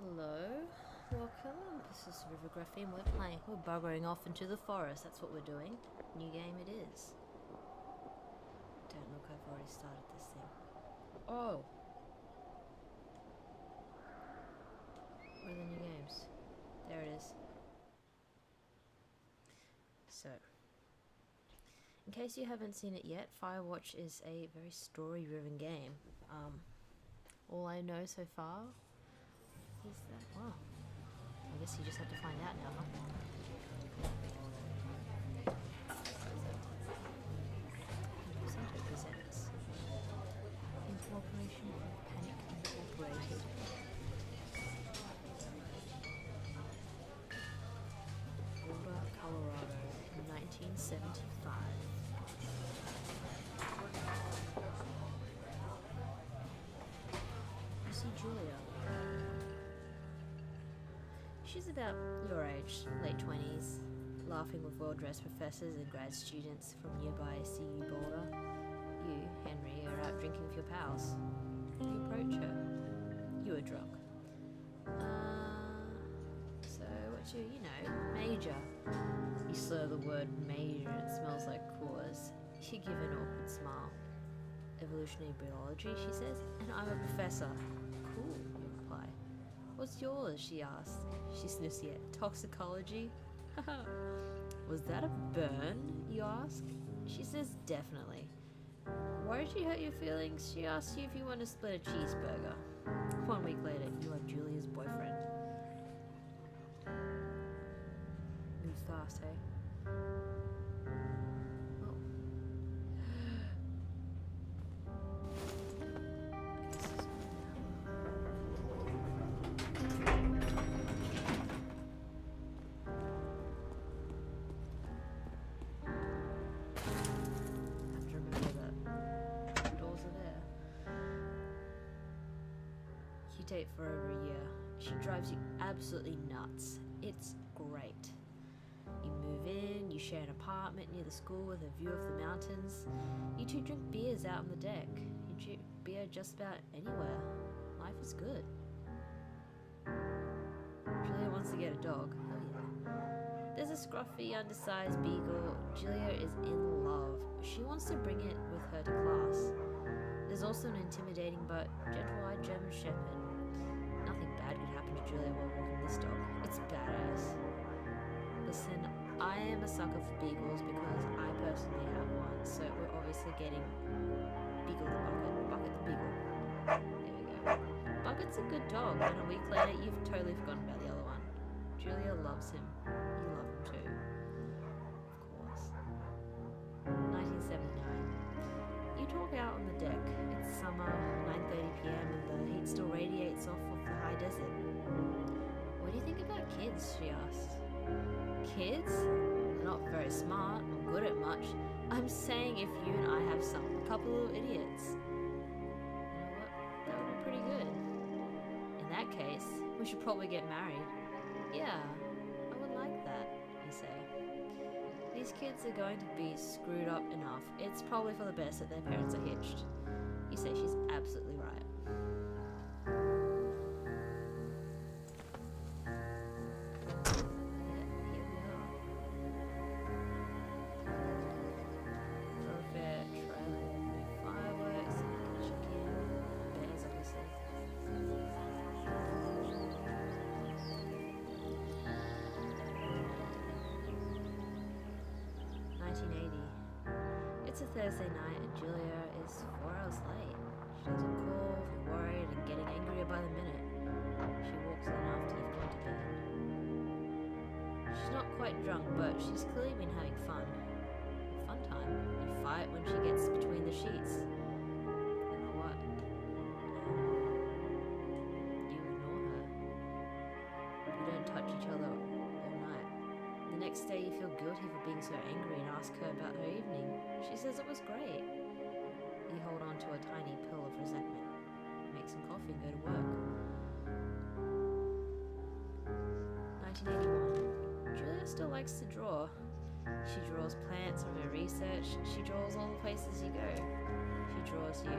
Hello, welcome. This is River Graphene. We're buggering off into the forest. That's what we're doing. New game it is. Don't look, I've already started this thing. Oh! Where are the new games? There it is. So, in case you haven't seen it yet, Firewatch is a very story-driven game. All I know so far is that, wow, I guess you just have to find out now, huh? Center presents in cooperation with Panic Incorporated. Boulder, Colorado, 1975. You see Julia. She's about your age, late 20s, laughing with well-dressed professors and grad students from nearby CU Boulder. You, Henry, are out drinking with your pals. You approach her. You are drunk. So what's your, major? You slur the word major and it smells like Coors. You give an awkward smile. Evolutionary biology, she says, and I'm a professor. Cool, you reply. What's yours? She asks. She sniffs the air. Toxicology? Was that a burn? You ask. She says definitely. Why did she hurt your feelings? She asks you if you want to split a cheeseburger. 1 week later, you are Julia's boyfriend. Moves fast, hey? Date for over a year. She drives you absolutely nuts. It's great. You move in, you share an apartment near the school with a view of the mountains. You two drink beers out on the deck. You drink beer just about anywhere. Life is good. Julia wants to get a dog. Oh yeah. There's a scruffy, undersized beagle. Julia is in love. She wants to bring it with her to class. There's also an intimidating but gentle-eyed German Shepherd. Nothing bad could happen to Julia while walking this dog. It's badass. Listen, I am a sucker for beagles because I personally have one, so we're obviously getting Beagle the Bucket. Bucket the Beagle. There we go. Bucket's a good dog, and a week later you've totally forgotten about the other one. Julia loves him. You love him too. Of course. 1979. You talk out on the deck. It's summer, 9:30 p.m. and the heat still radiates off of the high desert. What do you think about kids? She asks. Kids? They're not very smart or good at much. I'm saying if you and I have a couple of idiots. You know what? That would be pretty good. In that case, we should probably get married. Yeah, I would like that, you say. These kids are going to be screwed up enough. It's probably for the best that their parents are hitched. You say she's absolutely right. Yeah, here we are. Thoroughfare, trailer, fireworks, check in. Bears, obviously. 1980. It's a Thursday night and Julia is 4 hours late. She doesn't call, worried and getting angrier by the minute. She walks in after you've gone to bed. She's not quite drunk, but she's clearly been having fun. Fun time. You fight when she gets between the sheets. You know what? You ignore her. You don't touch each other all night. The next day you feel guilty for being so angry and ask her about her evening. She says it was great. You hold on to a tiny pill of resentment. Make some coffee and go to work. 1981. Julia still likes to draw. She draws plants from her research. She draws all the places you go. She draws you.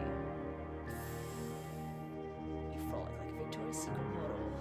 You frolic like a Victoria's Secret model.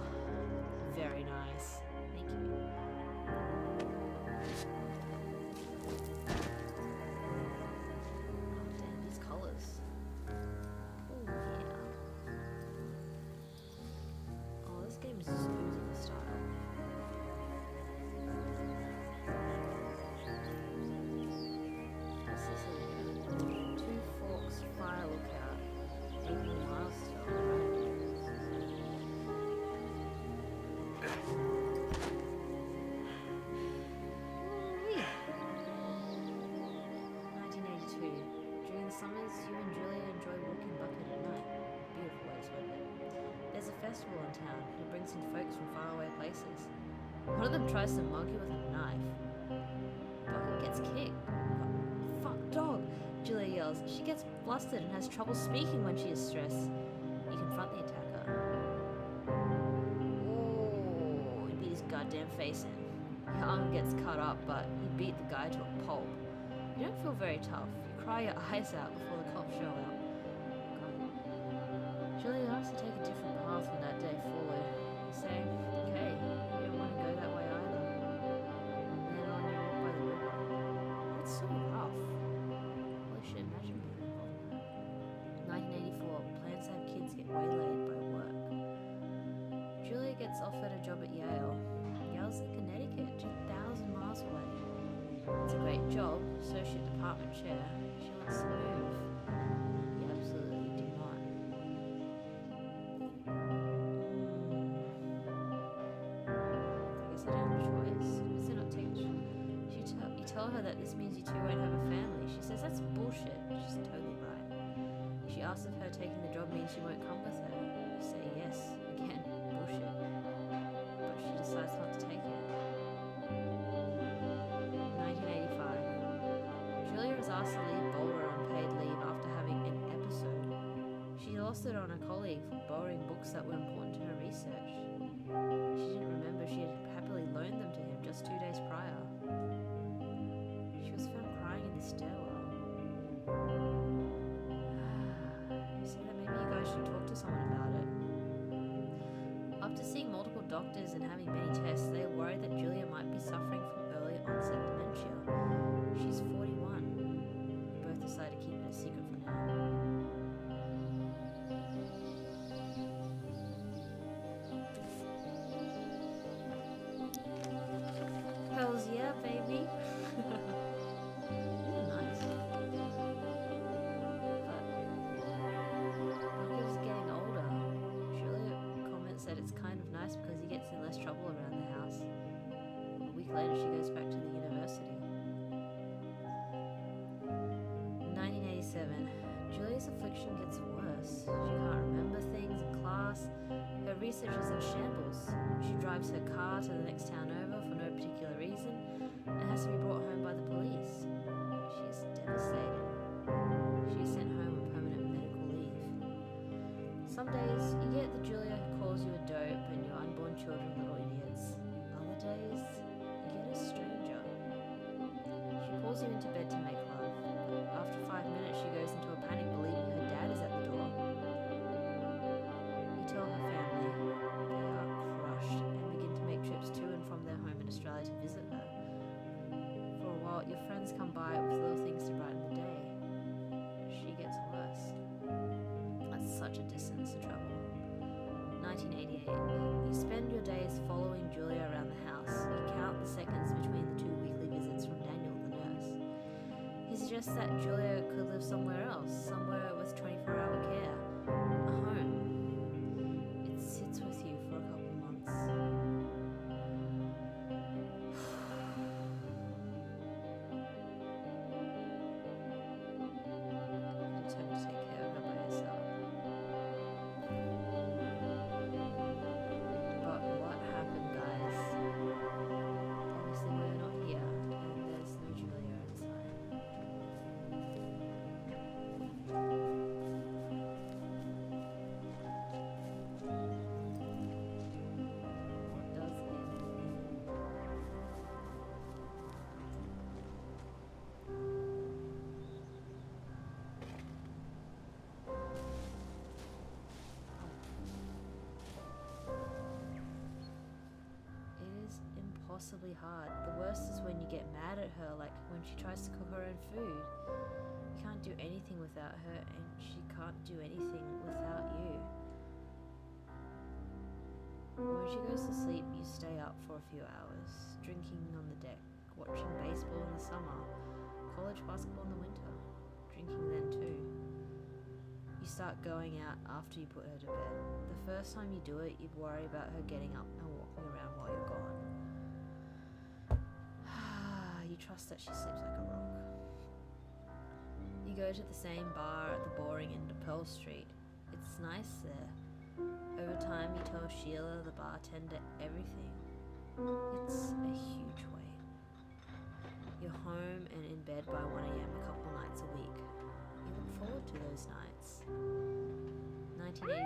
There's a festival in town. It brings in folks from faraway places. One of them tries to mug you with a knife. Bucket gets kicked. Fuck dog, Julia yells. She gets flustered and has trouble speaking when she is stressed. You confront the attacker. Oh, he beat his goddamn face in. Your arm gets cut up, but you beat the guy to a pulp. You don't feel very tough. You cry your eyes out before the cops show up. Julia asks to take a different path from that day forward. You say, okay, you don't want to go that way either. And then on you walk by the river. It's so rough. Holy shit, imagine being involved. 1984, plans to have kids get waylaid by work. Julia gets offered a job at Yale. Yale's in Connecticut, 2,000 miles away. It's a great job, associate department chair. She wants to move. You absolutely do not. I guess I don't have a choice. What's it not take? You tell her that this means you two won't have a family. She says that's bullshit. She's totally right. She asks if her taking the job means she won't come with her. You say yes. Again, bullshit. But she decides not to take it. 1985. Julia is asked to leave Boulder on paid leave after having an episode. She lost it on a colleague for borrowing books that were important to her research. She didn't remember she had happily loaned them to him just 2 days prior. She was found crying in the stairwell. You say that maybe you guys should talk to someone about it. After seeing multiple doctors and having many tests, they are worried that Julia might be suffering from early onset dementia. She's 41. Both decide to keep it a secret for now. Hells yeah, baby. Nice. But Bucket's getting older. Julia comments that it's kind of nice because he gets in less trouble around the house. A week later, she goes back to the university. 1987. Julia's affliction gets worse. She can't remember things in class. Her research is in shambles. She drives her car to the next town over for no particular reason and has to be brought home by the police. She is devastated. She is sent home on permanent medical leave. Some days you get the Julia who calls you a dope and your unborn children little idiots. Other days you get a stranger. She pulls you into bed to make love. After 5 minutes she goes into a panic believing her dad is at the door. You tell her family. They are crushed and begin to make trips to and from their home in Australia to visit her. For a while your friends come by with little things to brighten the day. She gets worse. That's such a distance to travel. 1988. You spend your days following Julia around the house. You count the seconds between the 2 weekly visits from Daniel, the nurse. He suggests that Julia could live somewhere else, somewhere with 24-hour care. A home. It sits with you for a couple months. Determined to take care of her by herself. But what happened, guys? Obviously we're not here, and there's no Julia inside. What does it mean? It is impossibly hard. The worst is when you get mad at her, like when she tries to cook her own food. You can't do anything without her, and she can't do anything without you. When she goes to sleep, you stay up for a few hours, drinking on the deck, watching baseball in the summer, college basketball in the winter, drinking then too. You start going out after you put her to bed. The first time you do it, you worry about her getting up and walking around while you're gone. You trust that she sleeps like a rock. You go to the same bar at the boring end of Pearl Street. It's nice there. Over time, Sheila, the bartender, everything. It's a huge weight. You're home and in bed by 1 a.m. a couple nights a week. You look forward to those nights. 1989.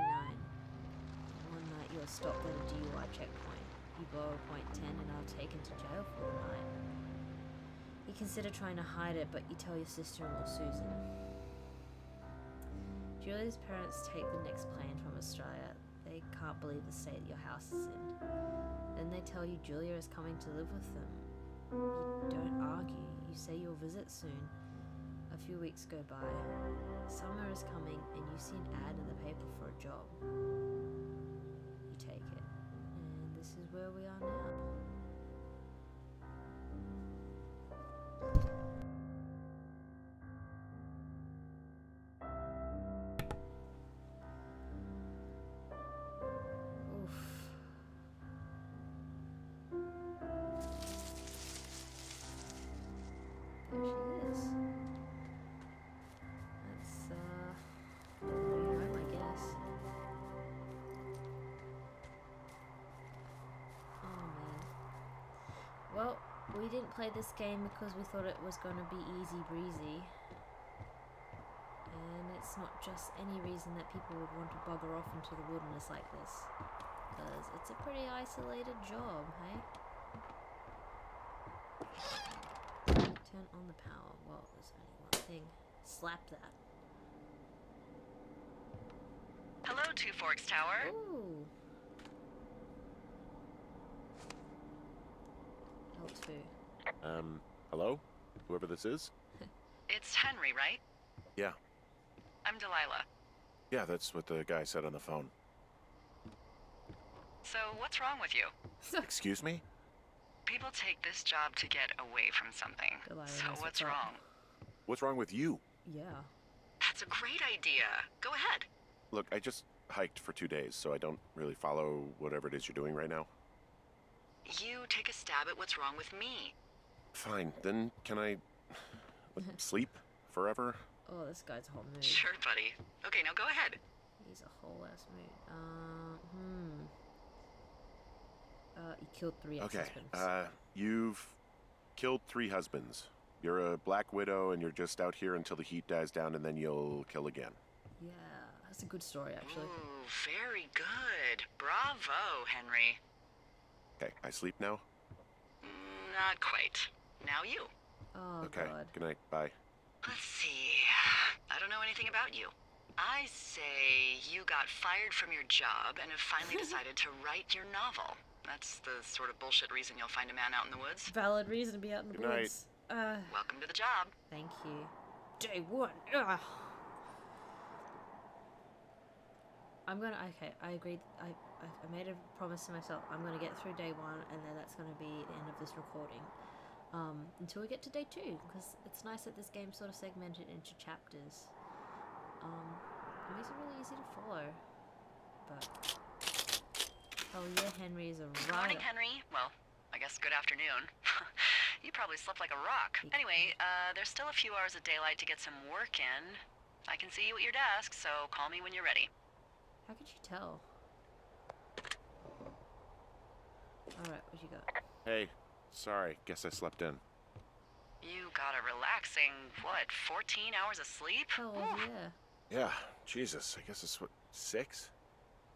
One night you're stopped at a DUI checkpoint. You blow a .10 and are taken to jail for the night. You consider trying to hide it, but you tell your sister-in-law Susan. Julia's parents take the next plane from Australia. They can't believe the state your house is in. Then they tell you Julia is coming to live with them. You don't argue. You say you'll visit soon. A few weeks go by. Summer is coming and you see an ad in the paper for a job. You take it. And this is where we are now. There she is. That's, home, I guess. Oh, man. Well, we didn't play this game because we thought it was going to be easy breezy. And it's not just any reason that people would want to bugger off into the wilderness like this. Because it's a pretty isolated job, hey? Turn on the power. Well, there's only one thing. Slap that. Hello, Two Forks Tower. Ooh. L2. Hello? Whoever this is? It's Henry, right? Yeah. I'm Delilah. Yeah, that's what the guy said on the phone. So, what's wrong with you? Excuse me? People take this job to get away from something. Delilah So, knows what's what's up. wrong? What's wrong with you? Yeah. That's a great idea. Go ahead. Look, I just hiked for 2 days, so I don't really follow whatever it is you're doing right now. You take a stab at what's wrong with me. Fine, then can I sleep forever? Oh, this guy's a whole mood. Sure, buddy. Okay, now go ahead. He's a whole ass mood. You killed 3 Okay, ex-husbands. you've killed 3 husbands. You're a black widow and you're just out here until the heat dies down and then you'll kill again. Yeah, that's a good story, actually. Ooh, very good. Bravo, Henry. Okay, I sleep now? Not quite. Now you. Oh, Okay, God. good night, bye. Let's see. I don't know anything about you. I say you got fired from your job and have finally decided to write your novel. That's the sort of bullshit reason you'll find a man out in the woods. Valid reason to be out in the Good night. woods. Welcome to the job. Thank you. Day 1. Ugh. I'm gonna. Okay, I agreed. I made a promise to myself. I'm gonna get through day 1, and then that's gonna be the end of this recording. Until we get to day 2, because it's nice that this game's sort of segmented into chapters. It makes it really easy to follow. But oh yeah, Henry is a Good rider. morning, Henry. Well, I guess good afternoon. You probably slept like a rock. Anyway, there's still a few hours of daylight to get some work in. I can see you at your desk, so call me when you're ready. How could you tell? Alright, what you got? Hey, sorry, guess I slept in. You got a relaxing, 14 hours of sleep? Oh, well, yeah. Yeah, Jesus, I guess it's what, 6?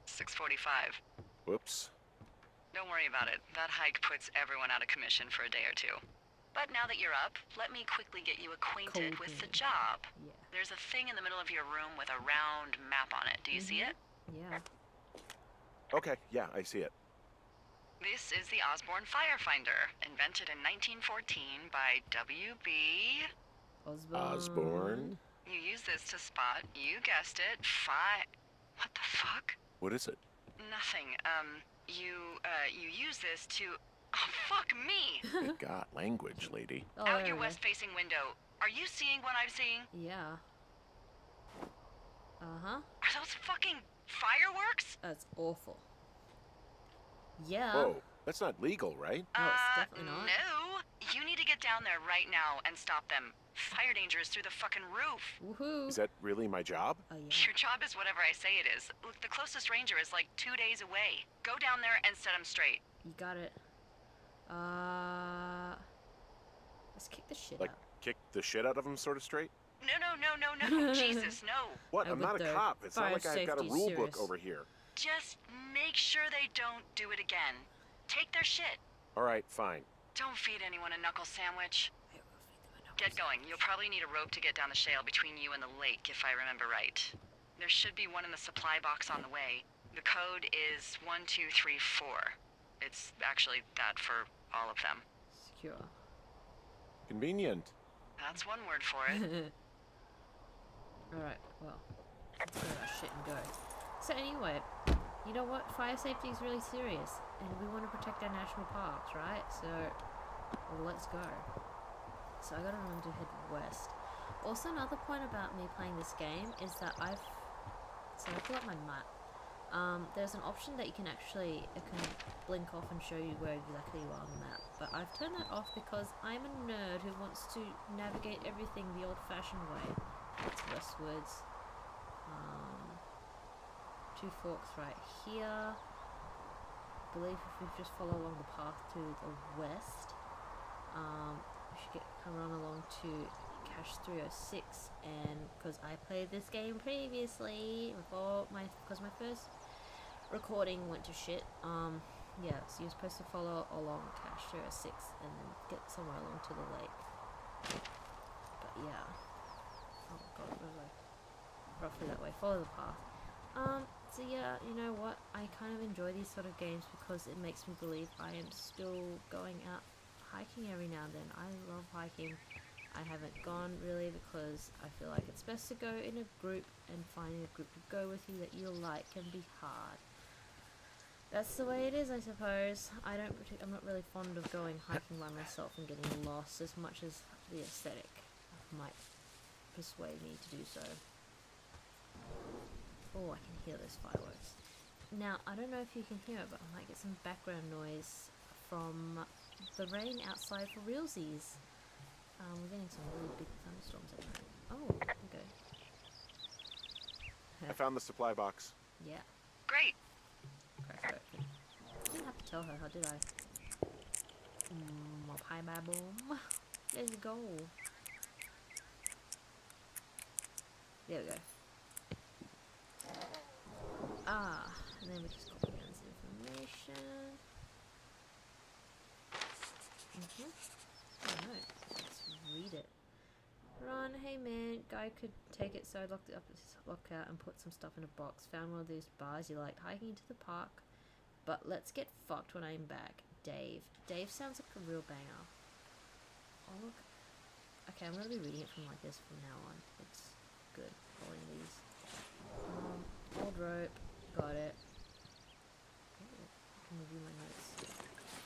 6:45. Whoops. Don't worry about it. That hike puts everyone out of commission for a day or 2. But now that you're up, let me quickly get you acquainted with the job. Yeah. There's a thing in the middle of your room with a round map on it. Do you see it? Yeah. Okay, yeah, I see it. This is the Osborne Firefinder, invented in 1914 by W.B. Osborne? You use this to spot, you guessed it, What the fuck? What is it? Nothing. You use this to... Oh, fuck me! Good God, language, lady. Oh, Out there your we go. west-facing window. Are you seeing what I'm seeing? Yeah. Uh-huh. Are those fucking fireworks? That's awful. Yeah. Whoa, that's not legal, right? No, it's definitely not. No. You need to get down there right now and stop them. Fire danger is through the fucking roof. Woohoo! Is that really my job? Oh yeah. Your job is whatever I say it is. Look, the closest ranger is like 2 days away. Go down there and set him straight. You got it. Let's kick the shit Like, out. kick the shit out of him sort of straight? No. Jesus, no. What? I I'm would not a though. cop. It's not Fire like I've got a safety's rule serious. book over here. Just make sure they don't do it again. Take their shit. All right, fine. Don't feed anyone a knuckle sandwich. I will feed them a knuckle Get going. sandwich. You'll probably need a rope to get down the shale between you and the lake, if I remember right. There should be one in the supply box on the way. The code is 1234. It's actually that for all of them. Secure. Convenient. That's one word for it. Alright, well, let's get our shit and go. So anyway, you know what? Fire safety is really serious, and we want to protect our national parks, right? So, well, let's go. So I gotta remember to head west. Also, another point about me playing this game is that I pull up my map. There's an option that you can actually, it can blink off and show you where exactly you are on the map. But I've turned that off because I'm a nerd who wants to navigate everything the old-fashioned way. It's westwards. Two forks right here. I believe if we just follow along the path to the west, we should come on along to Cache 306. And because I played this game previously before because my first recording went to shit. Yeah, so you're supposed to follow along Cache 306 and then get somewhere along to the lake. But yeah. Oh god, where was I? Roughly that way. Follow the path. So yeah, you know what? I kind of enjoy these sort of games because it makes me believe I am still going out hiking every now and then. I love hiking. I haven't gone really because I feel like it's best to go in a group, and finding a group to go with you that you like can be hard. That's the way it is, I suppose. I'm not really fond of going hiking by myself and getting lost as much as the aesthetic might persuade me to do so. Oh, I can hear those fireworks. Now, I don't know if you can hear it, but I might get some background noise from the rain outside for realsies. We're getting some really big thunderstorms at night. Oh, okay. I found the supply box. Yeah. Great. Crack it open. I didn't have to tell her, how did I? Pie bye boom. Let's go. There we go. And then we just copy down this information. Oh no, let's read it. Ron, hey man, guy could take it, so I locked it up with his lockout and put some stuff in a box. Found one of those bars you liked. Hiking into the park, but let's get fucked when I'm back. Dave. Dave sounds like a real banger. Oh look. Okay, I'm gonna be reading it from like this from now on. It's good. Following these. Old rope. Got it. Ooh, I can review my notes.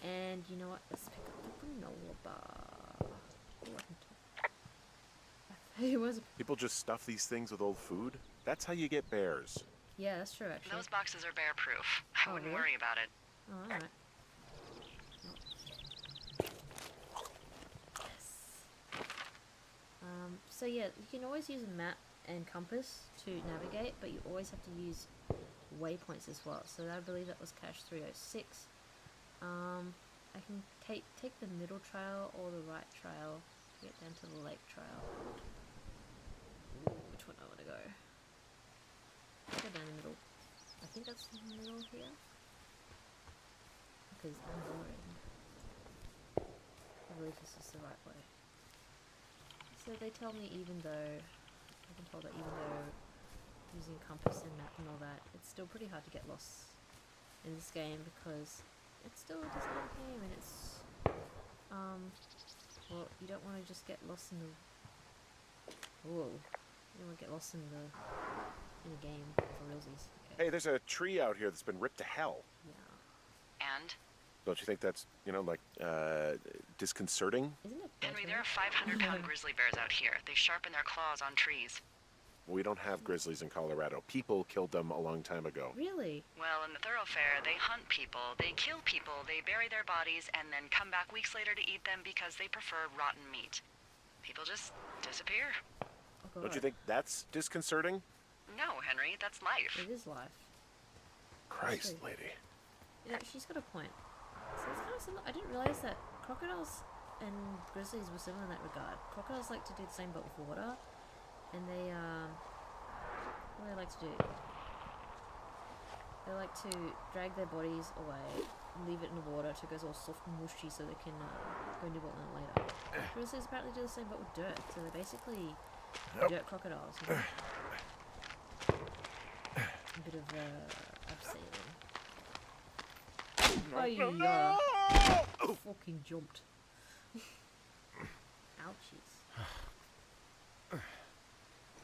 And you know what? Let's pick up the granola bar. Ooh, I can talk. It was. People just stuff these things with old food? That's how you get bears. Yeah, that's true actually. Those boxes are bear proof. I Oh, wouldn't really? worry about it. Oh, alright. Yes. So yeah, you can always use a map and compass to navigate, but you always have to use waypoints as well. So I believe that was Cache 306. I can take the middle trail or the right trail to get down to the lake trail. Ooh, which one do I want to go? Go down the middle. I think that's the middle here. Because I'm boring. I believe this is the right way. So they tell me I've been told that even though using compass and map and all that, it's still pretty hard to get lost in this game because it's still a design game and it's, well, you don't want to just get lost in the, whoa, you don't want to get lost in a game for realsies. Okay. Hey, there's a tree out here that's been ripped to hell. Yeah. And? Don't you think that's, disconcerting? Isn't it Henry, better? there are 500-pound grizzly bears out here. They sharpen their claws on trees. We don't have grizzlies in Colorado. People killed them a long time ago. Really? Well, in the thoroughfare, they hunt people, they kill people, they bury their bodies, and then come back weeks later to eat them because they prefer rotten meat. People just disappear. Oh, God. Don't you think that's disconcerting? No, Henry, that's life. It is life. Christ, True. lady. You know, she's got a point. So it's kind of similar. I didn't realize that crocodiles and grizzlies were similar in that regard. Crocodiles like to do the same but with water. And they, what do they like to do? They like to drag their bodies away, leave it in the water till it goes all soft and mushy so they can go nibble on it later. Grizzlies apparently do the same but with dirt, so they're basically dirt crocodiles. You know? A bit of abseiling. Oh, yeah. Fucking jumped. Ouchies.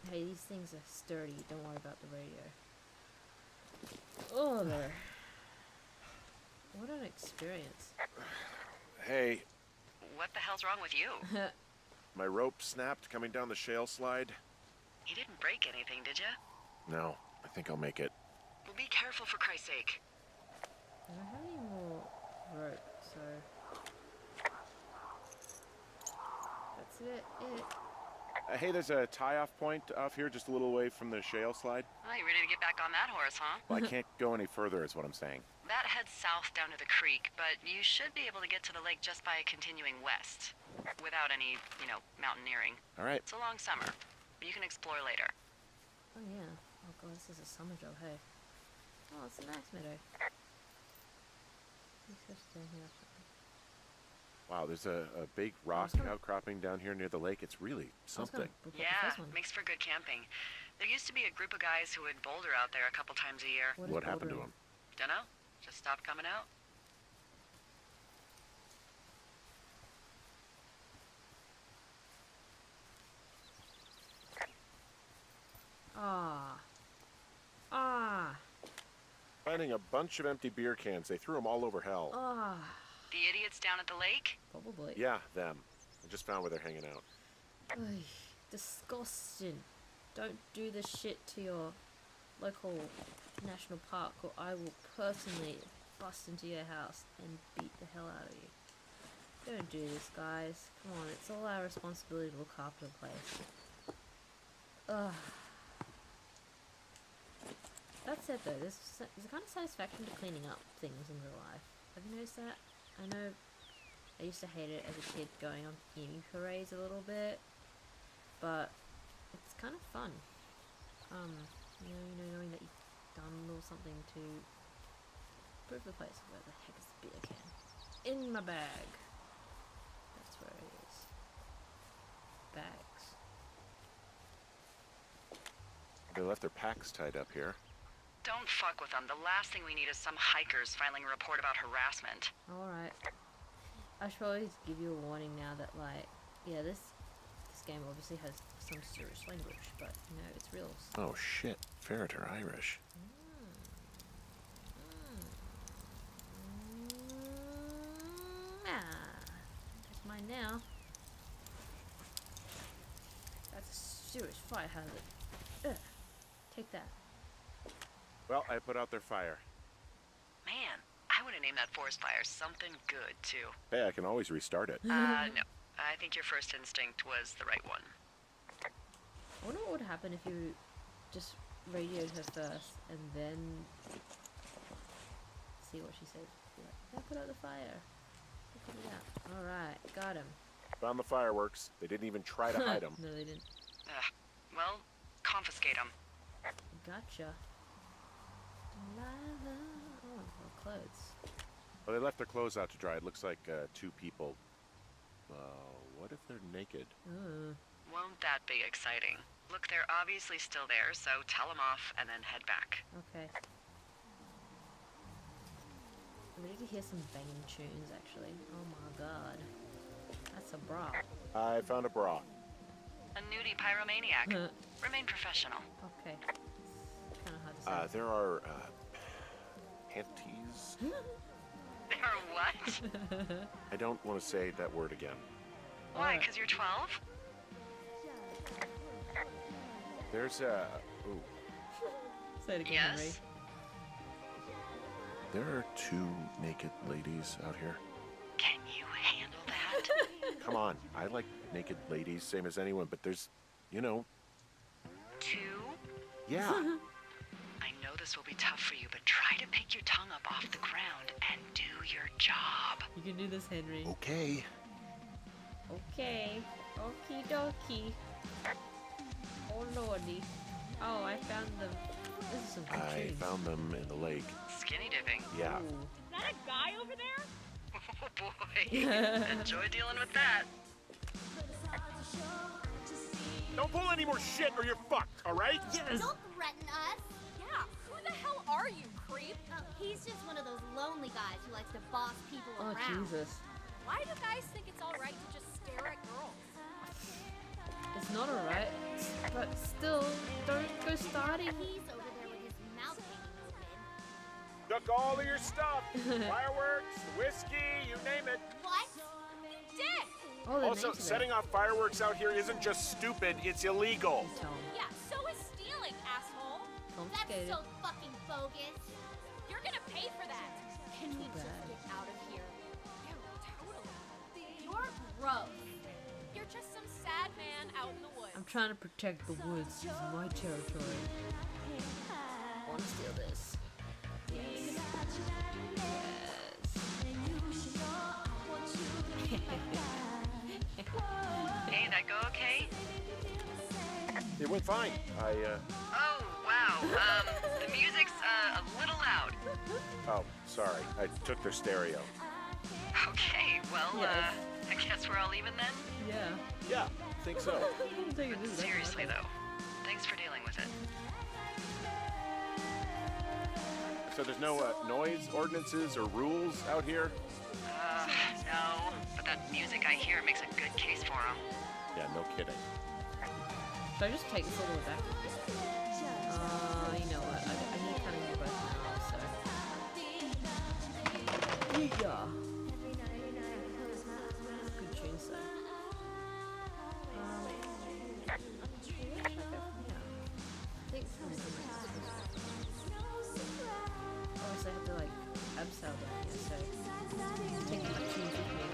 Hey, these things are sturdy. Don't worry about the radio. Oh, there. What an experience. Hey, What the hell's wrong with you? my rope snapped coming down the shale slide. You didn't break anything, did you? No, I think I'll make it. Well, be careful for Christ's sake. I don't have any more rope, so that's it. Hey, there's a tie-off point off here just a little away from the shale slide. Oh, you ready to get back on that horse, huh? Well, I can't go any further is what I'm saying. That heads south down to the creek, but you should be able to get to the lake just by continuing west. Without any, mountaineering. All right. It's a long summer. You can explore later. Oh yeah. Oh god, this is a summer job. Hey. Oh, it's a nice meadow. Let's go stay here. Wow, there's a big rock outcropping down here near the lake. It's really something. Yeah, makes for good camping. There used to be a group of guys who would boulder out there a couple times a year. What happened to him? Dunno. Just stopped coming out. Finding a bunch of empty beer cans. They threw them all over hell. The idiots down at the lake? Probably. Yeah, them. I just found where they're hanging out. Oy, disgusting. Don't do this shit to your local national park or I will personally bust into your house and beat the hell out of you. Don't do this, guys. Come on, it's all our responsibility to look after the place. Ugh. That said though, there's a kind of satisfaction to cleaning up things in real life. Have you noticed that? I know I used to hate it as a kid going on theming parades a little bit, but it's kind of fun. Knowing that you've done a little something to improve the place. Where the heck is the beer can? In my bag. That's where it is. Bags. They left their packs tied up here. Don't fuck with them. The last thing we need is some hikers filing a report about harassment. Alright. I should always give you a warning now that, like, yeah, this game obviously has some serious language, but, it's real. Oh shit, ferret are Irish. That's mine now. That's a serious fire hazard. Ugh. Take that. Well, I put out their fire. Man, I would have named that forest fire something good, too. Hey, I can always restart it. No. I think your first instinct was the right one. I wonder what would happen if you just radioed her first and then see what she said. Like, yeah, put out the fire. Put it out. Alright, got him. Found the fireworks. They didn't even try to hide them. No, they didn't. Well, confiscate them. Gotcha. Delilah. Oh, well, clothes. Well, they left their clothes out to dry. It looks like 2 people. What if they're naked? Won't that be exciting? Look, they're obviously still there, so tell them off and then head back. Okay. I'm ready to hear some banging tunes, actually. Oh my god. That's a bra. I found a bra. A nudie pyromaniac. Remain professional. Okay. It's kind of hard to say. There are, panties? There are what? I don't want to say that word again. Why, because you're 12? There's a... Ooh. Say it again, Henry. Yes? There are 2 naked ladies out here. Can you handle that? Come on, I like naked ladies, same as anyone, but there's, you know... 2? Yeah. I know this will be tough for you, but try to pick your tongue up off the ground and do your job. You can do this, Henry. Okay. Okay. Okie dokie. Oh lordy. Oh, I found them. This is some good I tunes. found them in the lake. Skinny dipping. Yeah. Ooh. Is that a guy over there? Oh boy. Enjoy dealing with that. Don't pull any more shit or you're fucked, alright? Yes! Don't threaten us. Yeah, who the hell are you, creep? Oh, he's just one of those lonely guys who likes to boss people Oh, around. Jesus. Why do guys think it's alright to just stare at girls? It's not alright. But still, don't go starting. He's over there with his mouth hanging open. Took all of your stuff. Fireworks, whiskey, you name it. What? You did! Oh, the Also, names of setting it. off fireworks out here isn't just stupid, it's illegal. Tom. Yeah, so is stealing, asshole. That's Confiscated. so fucking bogus. You're gonna pay for that. Can we just bad. get out of here? Yeah, totally. You're gross. You're just some sad man out in the woods. I'm trying to protect the woods. This is my territory. I want to steal this. Yes. Hey, that go okay? It went fine. Oh, wow. The music's a little loud. Oh, sorry. I took their stereo. Okay, well, Yes. I guess we're all even then? Yeah. Yeah, think so. I'm taking this. Seriously, though. Thanks for dealing with it. So there's no noise ordinances or rules out here? No. But that music I hear makes a good case for him. Yeah, no kidding. Should I just take this all the way back? You know what? I need kind of you both now, so. Yeah. Good tunes, though. I think obviously I have to like abseil down here, so taking my tunes with me.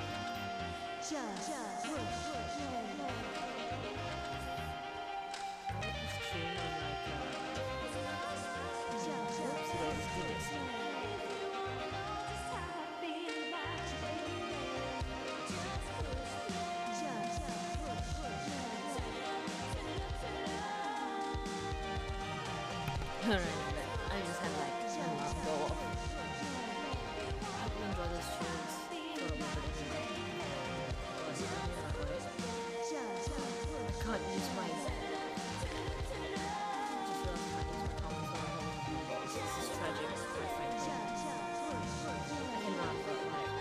Alright, I just had like an alarm go off. I can enjoy this tunes for a little bit of I can't use my this is tragic, quite frankly. I can run, but like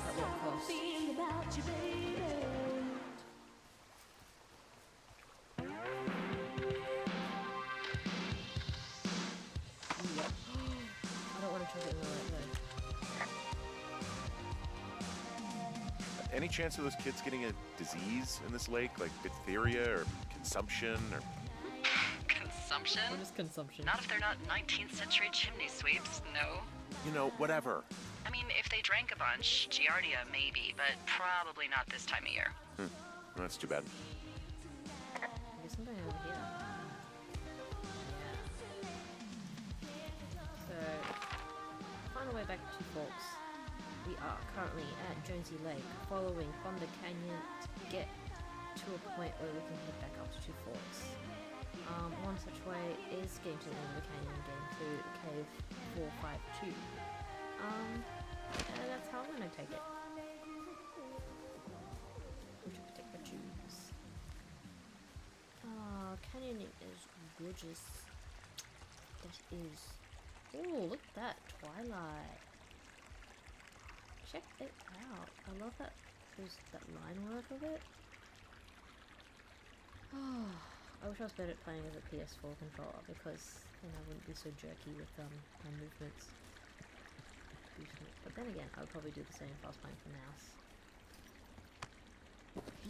at what cost? I don't want to try it in the right way. Any chance of those kids getting a disease in this lake, like diphtheria or consumption or... Consumption? What is consumption? Not if they're not 19th century chimney sweeps, no. You know, whatever. I mean, if they drank a bunch, Giardia maybe, but probably not this time of year. That's too bad. I guess I'm going over here. Yeah. So, find our way back to Two Forks. We are currently at Jonesy Lake, following Thunder Canyon to get to a point where we can head back up to Two Forks. One such way is getting to the end of the canyon and getting to Cave 452. And that's how I'm going to take it. Which will take the tubes. Canyoning is gorgeous. That is. Oh, look at that twilight. Check it out. I love that. There's that line work of it. Oh, I wish I was better at playing as a PS4 controller because then I wouldn't be so jerky with my movements. But then again, I would probably do the same if I was playing for mouse.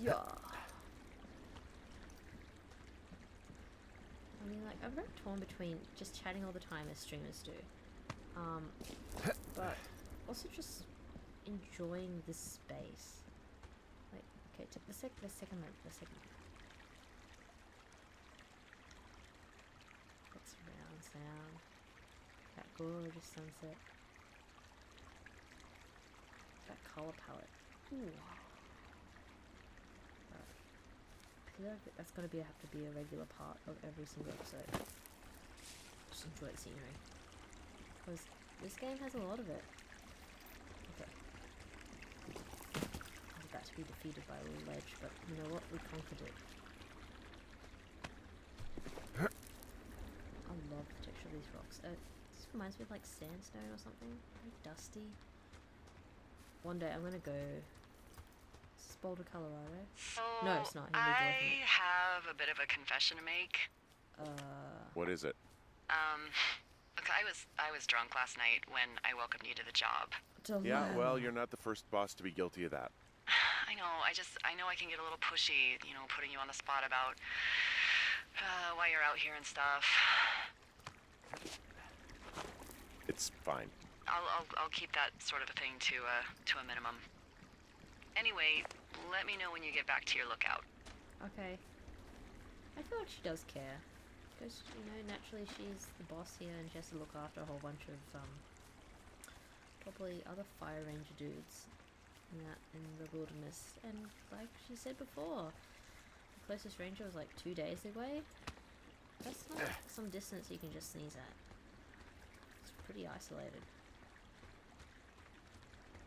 Yeah. I mean, like, I'm very torn between just chatting all the time as streamers do, but also just enjoying this space. Like, okay, the second one. That surround sound. That gorgeous sunset. That color palette. Ooh. I feel like that's gotta have to be a regular part of every single episode. Just enjoy the scenery. Because this game has a lot of it. Okay. I was about to be defeated by a little ledge, but you know what? We conquered it. I love the texture of these rocks. This reminds me of like sandstone or something. Very dusty. One day I'm gonna go. Is this Boulder, Colorado? So No, it's not. I have a bit of a confession to make. What is it? Look, I was drunk last night when I welcomed you to the job. Yeah, well, you're not the first boss to be guilty of that. I know, I know I can get a little pushy, you know, putting you on the spot about why you're out here and stuff. It's fine. I'll keep that sort of a thing to a minimum. Anyway, let me know when you get back to your lookout. Okay. I feel like she does care. Because, you know, naturally she's the boss here and she has to look after a whole bunch of, probably other fire ranger dudes in the wilderness. And like she said before, the closest ranger was like 2 days away. That's not some distance you can just sneeze at. It's pretty isolated.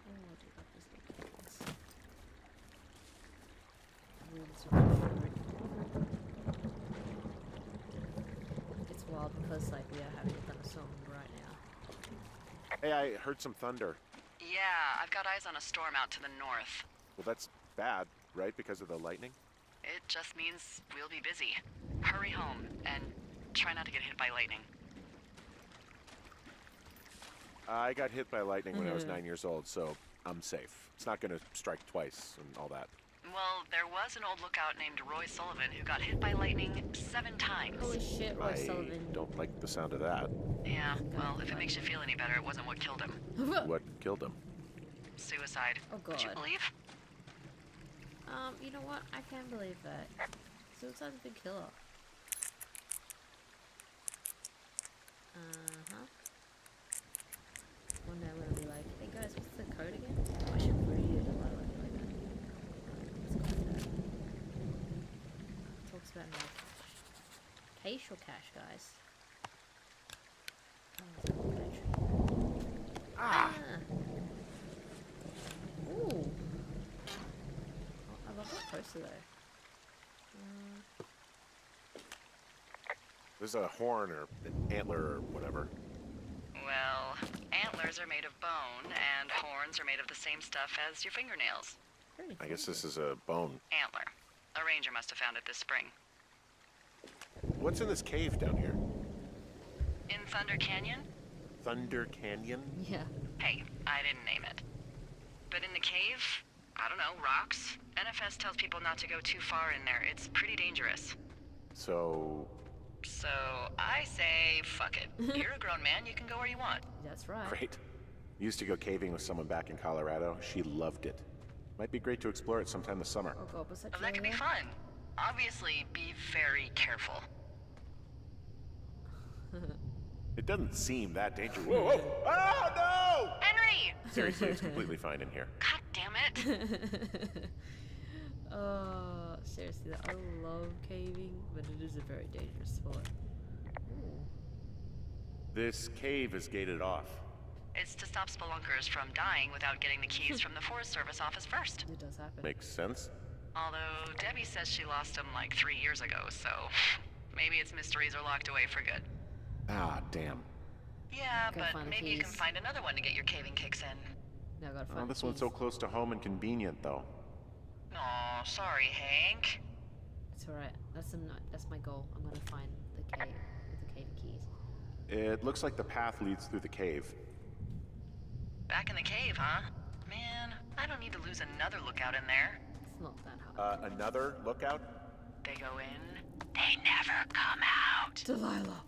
Oh, I do love these little cabins. Ooh, this is my favorite. It's wild because like we are having a thunderstorm right now. Hey, I heard some thunder. Yeah, I've got eyes on a storm out to the north. Well, that's bad, right? Because of the lightning? It just means we'll be busy. Hurry home and try not to get hit by lightning. I got hit by lightning when I was 9 years old, so I'm safe. It's not gonna strike twice and all that. Well, there was an old lookout named Roy Sullivan who got hit by lightning 7 times. Holy shit, Roy I Sullivan. don't like the sound of that. Yeah, well, if it makes you feel any better, it wasn't what killed him. What killed him? Suicide. Oh Would you God. believe? You know what? I can't believe that. Suicide's a big killer. One day I'm gonna be like, hey guys, what's the code again? Oh, I should read it a lot like that. Let's go for that. Talks about no cache. Cache or cache, guys? Oh, it's a battery. Ah! Ooh! Oh, I love that poster though. There's a horn or an antler or whatever. Well, antlers are made of bone, and horns are made of the same stuff as your fingernails. Very I guess cool. this is a bone. Antler. A ranger must have found it this spring. What's in this cave down here? In Thunder Canyon? Thunder Canyon? Yeah. Hey, I didn't name it. But in the cave, I don't know, rocks? NFS tells people not to go too far in there. It's pretty dangerous. So, So I say, fuck it. You're a grown man, you can go where you want. That's right. great. Used to go caving with someone back in Colorado. She loved it. Might be great to explore it sometime this summer. Oh god, was that That could be Julia? fun. Obviously, be very careful. It doesn't seem that dangerous. Whoa, whoa! Oh, no! Henry! Seriously, it's completely fine in here. God damn it. Oh, seriously, I love caving, but it is a very dangerous sport. Ooh. This cave is gated off. It's to stop spelunkers from dying without getting the keys from the Forest Service office first. It does happen. Makes sense. Although Debbie says she lost them like 3 years ago, so maybe its mysteries are locked away for good. Ah, damn. Yeah, Go but find the maybe you can keys. find another one to get your caving kicks in. Now I gotta Oh, find this the one's so keys. close to home and convenient, though. Aw, sorry, Hank. It's alright. That's my goal. I'm gonna find the cave with the cave keys. It looks like the path leads through the cave. Back in the cave, huh? Man, I don't need to lose another lookout in there. It's not that hard. Another lookout? They go in, They never come out. Delilah.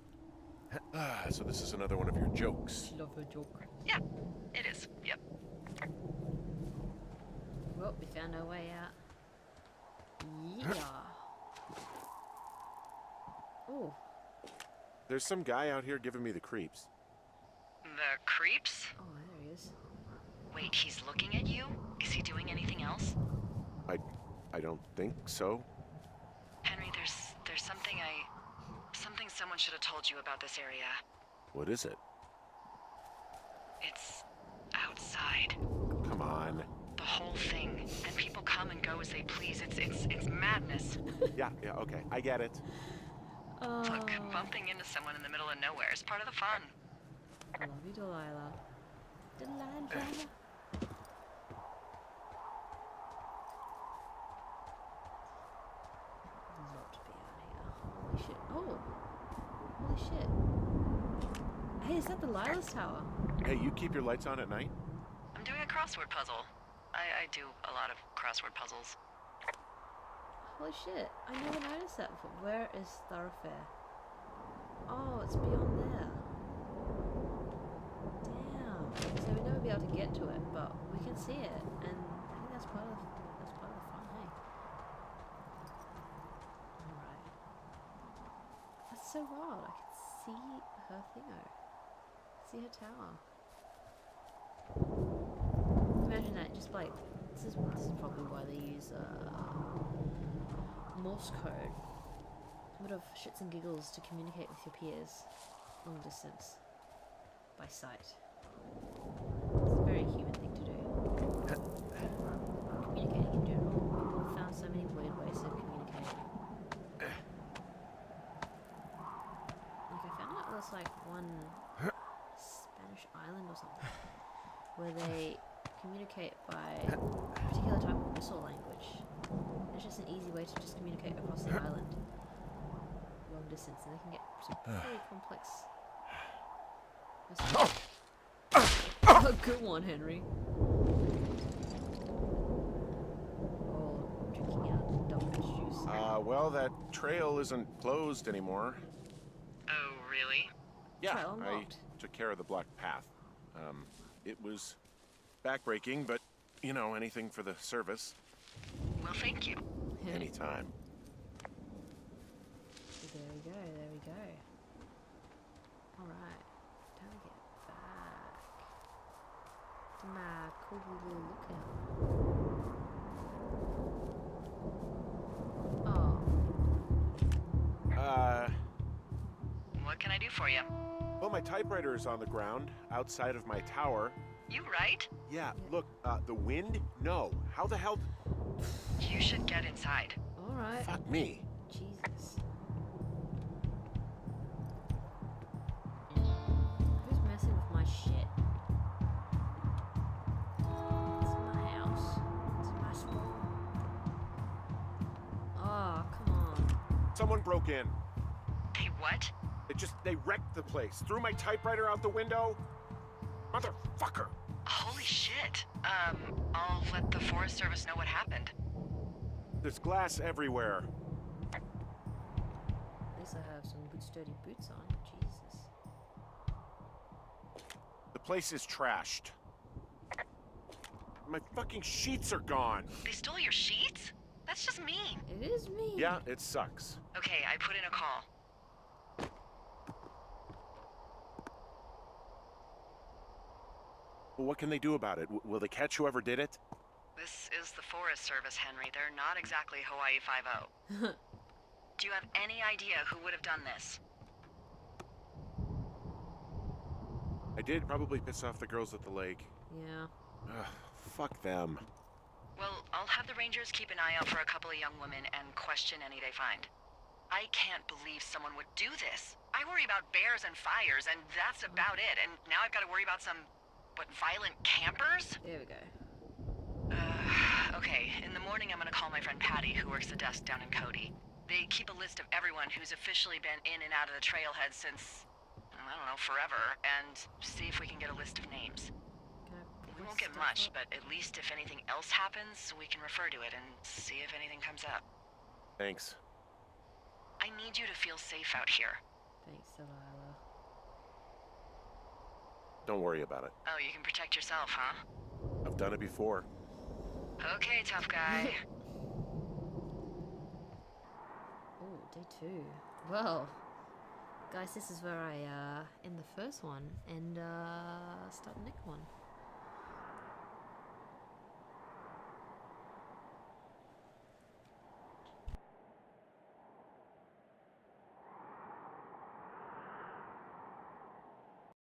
So this is another one of your jokes. Love a joke. Yeah, it is. Yep. Well, we found our way out. Yeah. Oh, There's some guy out here giving me the creeps. The creeps? oh, there he is. Wait, he's looking at you? Is he doing anything else? I don't think so. Henry, there's something someone should have told you about this area. What is it? It's outside. Come on. The whole thing. And people come and go as they please. It's madness. Yeah, okay. I get it. Look, bumping into someone in the middle of nowhere is part of the fun. I love you, Delilah. Delilah. Not to be out here. Holy shit. Oh! Holy shit. Hey, is that Delilah's tower? Hey, you keep your lights on at night? I'm doing a crossword puzzle. I do a lot of crossword puzzles. Holy shit. I never noticed that before. Where is Thoroughfare? Oh, it's beyond there. Damn. So we'll never be able to get to it, but we can see it, and I think that's part of the fun, hey? Alright. That's so wild. I can see her thingo. See her tower. Imagine that, just like this is probably why they use Morse code. A bit of shits and giggles to communicate with your peers long distance by sight. It's a very human thing to do. Communicating in general. People have found so many weird ways of communicating. Like I found out there's like one Spanish island or something where they communicate by a particular type of whistle language. It's just an easy way to just communicate across the island. Long distance, and they can get some pretty complex. Oh, good one, Henry. Oh, drinking out Dumplin's juice. Well, that trail isn't closed anymore. Oh, really? Yeah, Trail I unlocked. took care of the blocked path. It was backbreaking, but, you know, anything for the service. Well, thank you. Anytime. There we go, there we go. Alright, time to get back to my cool little lookout. Oh, What can I do for you? Well, my typewriter is on the ground outside of my tower. You right? Yeah, look, the wind? No. How the hell? You should get inside. alright. Fuck me. Jesus. Who's messing with my shit? It's my house. It's my spot. Oh, come on. Someone broke in. Hey, what? They wrecked the place. Threw my typewriter out the window. Motherfucker. Holy shit. I'll let the Forest Service know what happened. There's glass everywhere. At least I have some good sturdy boots on. Jesus. The place is trashed. My fucking sheets are gone. They stole your sheets? That's just mean. It is me. Yeah, it sucks. Okay, I put in a call. Well, what can they do about it? Will they catch whoever did it? This is the Forest Service, Henry. They're not exactly Hawaii Five-0. Do you have any idea who would have done this? I did probably piss off the girls at the lake. Yeah. Ugh, fuck them. Well, I'll have the Rangers keep an eye out for a couple of young women and question any they find. I can't believe someone would do this. I worry about bears and fires, and that's about it. And now I've got to worry about some, violent campers? There we go. Okay, in the morning I'm gonna call my friend Patty, who works the desk down in Cody. They keep a list of everyone who's officially been in and out of the trailhead since, I don't know, forever, and see if we can get a list of names. Can I pick We my won't get stuff much, up? but at least if anything else happens, we can refer to it and see if anything comes up. Thanks. I need you to feel safe out here. Thanks, Delilah. Don't worry about it. Oh, you can protect yourself, huh? I've done it before. Okay, tough guy. Oh, day 2. Well, guys, this is where I end the first one and start the next one.